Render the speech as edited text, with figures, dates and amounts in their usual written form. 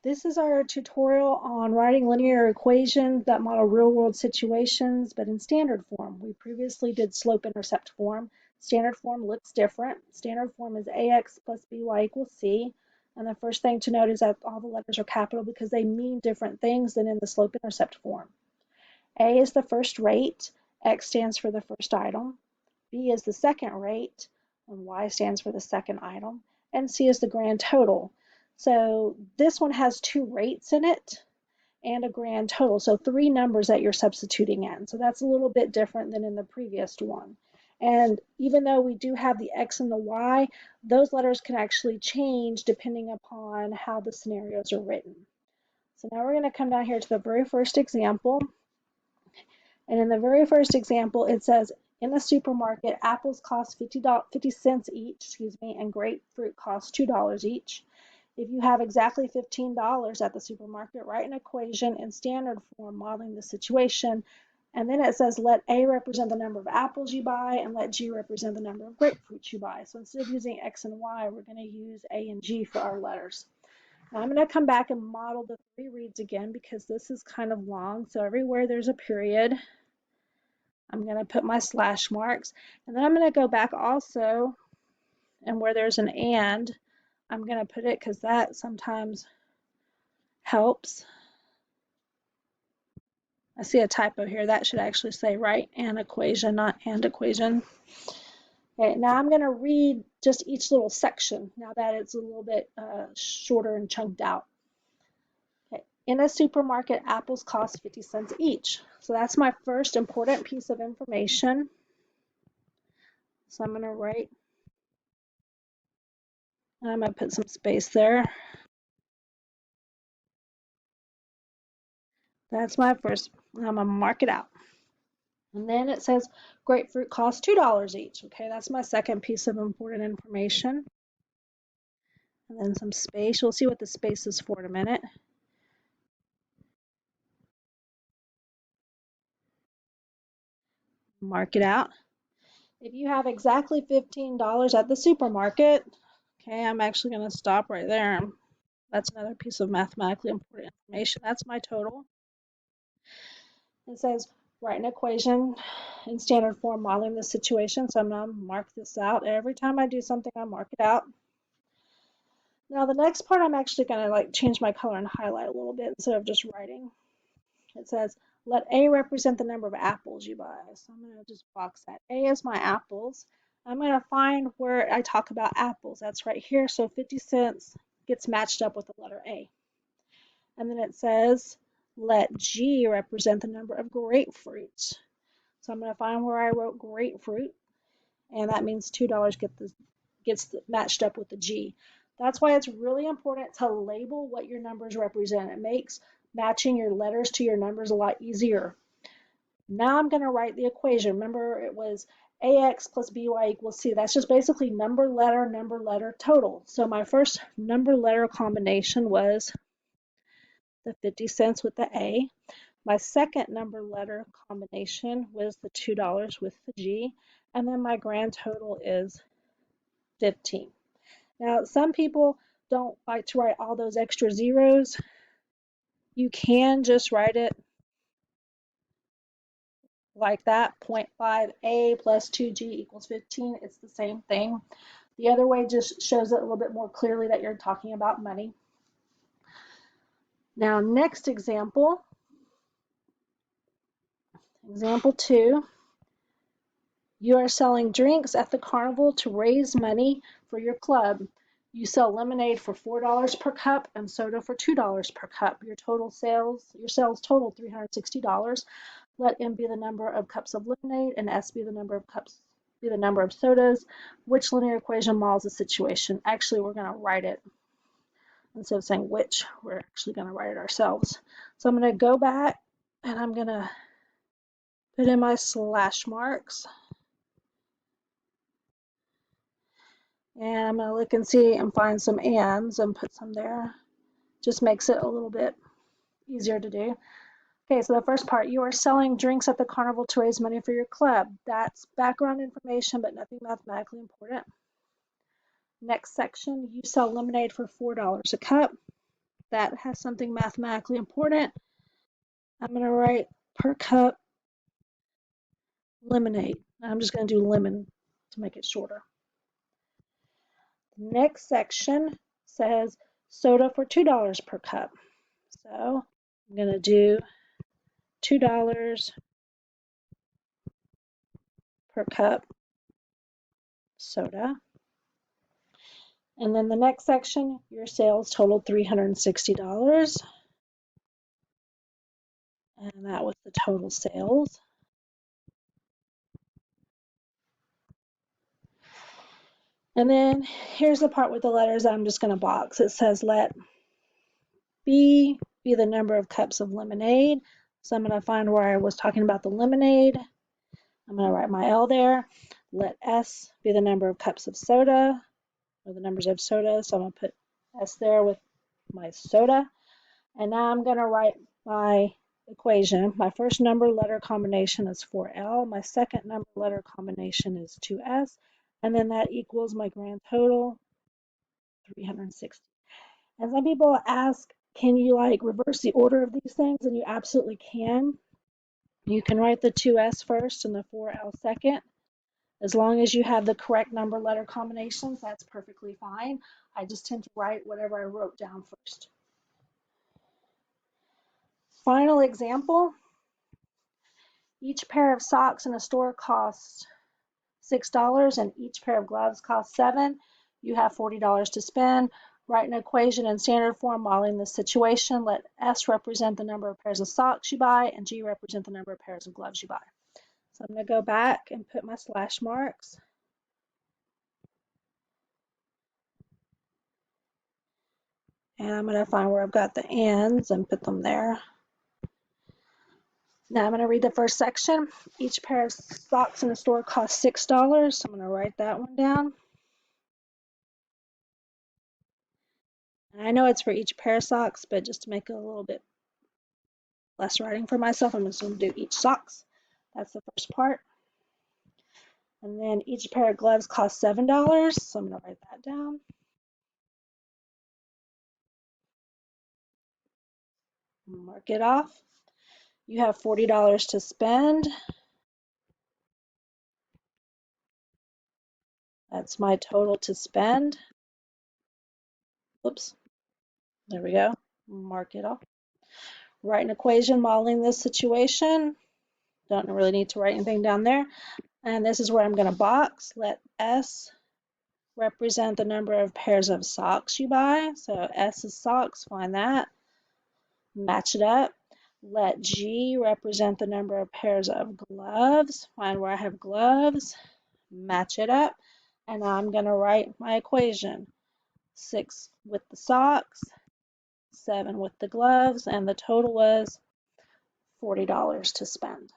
This is our tutorial on writing linear equations that model real-world situations, but in standard form. We previously did slope-intercept form. Standard form looks different. Standard form is ax plus by equals c. And the first thing to note is that all the letters are capital because they mean different things than in the slope-intercept form. A is the first rate, x stands for the first item, b is the second rate, and y stands for the second item, and c is the grand total. So this one has two rates in it and a grand total, so three numbers that you're substituting in. So that's a little bit different than in the previous one. And even though we do have the x and the y, those letters can actually change depending upon how the scenarios are written. So now we're going to come down here to the very first example. And in the very first example, it says, in a supermarket, apples cost 50 cents each, and grapefruit costs $2 each. If you have exactly $15 at the supermarket, write an equation in standard form modeling the situation. And then it says, let A represent the number of apples you buy and let G represent the number of grapefruits you buy. So instead of using X and Y, we're going to use A and G for our letters. Now I'm going to come back and model the three reads again because this is kind of long. So everywhere there's a period, I'm going to put my slash marks. And then I'm going to go back also, and where there's an and, I'm going to put it because that sometimes helps. I see a typo here. That should actually say write an equation, not and equation. Okay, now I'm going to read just each little section now that it's a little bit shorter and chunked out. Okay. In a supermarket, apples cost 50 cents each. So that's my first important piece of information. So I'm going to write, and I'm going to put some space there. That's my first. I'm going to mark it out. And then it says grapefruit costs $2 each. Okay, that's my second piece of important information. And then some space. We'll see what the space is for in a minute. Mark it out. If you have exactly $15 at the supermarket, okay, I'm actually going to stop right there. That's another piece of mathematically important information. That's my total. It says write an equation in standard form modeling the situation. So I'm going to mark this out. Every time I do something, I mark it out. Now the next part, I'm actually going to change my color and highlight a little bit instead of just writing. It says let A represent the number of apples you buy. So I'm going to just box that. A is my apples. I'm going to find where I talk about apples. That's right here. So 50 cents gets matched up with the letter A. And then it says let G represent the number of grapefruits. So I'm going to find where I wrote grapefruit, and that means $2 gets matched up with the G. That's why it's really important to label what your numbers represent. It makes matching your letters to your numbers a lot easier. Now I'm going to write the equation. Remember, it was ax plus by equals c. That's just basically number, letter, total. So my first number, letter combination was the 50 cents with the A. My second number, letter combination was the $2 with the G. And then my grand total is 15. Now, some people don't like to write all those extra zeros. You can just write it like that, 0.5a plus 2g equals 15. It's the same thing. The other way just shows it a little bit more clearly that you're talking about money. Now, next example, example 2. You are selling drinks at the carnival to raise money for your club. You sell lemonade for $4 per cup and soda for $2 per cup. Your sales total $360. Let M be the number of cups of lemonade and S be the number of sodas. Which linear equation models the situation? Actually, we're going to write it. Instead of saying which, we're actually going to write it ourselves. So I'm going to go back and I'm going to put in my slash marks. And I'm going to look and see and find some ands and put some there. Just makes it a little bit easier to do. Okay, so the first part, you are selling drinks at the carnival to raise money for your club. That's background information, but nothing mathematically important. Next section, you sell lemonade for $4 a cup. that has something mathematically important, I'm going to write per cup lemonade. I'm just going to do lemon to make it shorter. Next section says soda for $2 per cup. So I'm going to do $2 per cup soda. And then the next section, your sales totaled $360. And that was the total sales. And then here's the part with the letters I'm just going to box. It says let B be the number of cups of lemonade. So I'm going to find where I was talking about the lemonade. I'm going to write my L there. Let S be the number of cups of soda, or the numbers of soda. So I'm going to put S there with my soda. And now I'm going to write my equation. My first number letter combination is 4L. My second number letter combination is 2S. And then that equals my grand total, 360. And some people ask, can you like reverse the order of these things? And you absolutely can. You can write the 2S first and the 4L second. As long as you have the correct number letter combinations, that's perfectly fine. I just tend to write whatever I wrote down first. Final example. Each pair of socks in a store costs $6 and each pair of gloves costs $7. You have $40 to spend. Write an equation in standard form modeling the situation. Let S represent the number of pairs of socks you buy and G represent the number of pairs of gloves you buy. So I'm going to go back and put my slash marks. And I'm going to find where I've got the ands and put them there. Now I'm going to read the first section. Each pair of socks in the store costs $6. So I'm going to write that one down. And I know it's for each pair of socks, but just to make it a little bit less writing for myself, I'm just going to do each socks. That's the first part. And then each pair of gloves costs $7. So I'm going to write that down. Mark it off. You have $40 to spend. That's my total to spend. Oops. There we go. Mark it off. Write an equation modeling this situation. Don't really need to write anything down there. And this is where I'm going to box. Let S represent the number of pairs of socks you buy. So S is socks, find that. Match it up. Let G represent the number of pairs of gloves. Find where I have gloves. Match it up. And now I'm going to write my equation. 6 with the socks, 7 with the gloves, and the total was $40 to spend.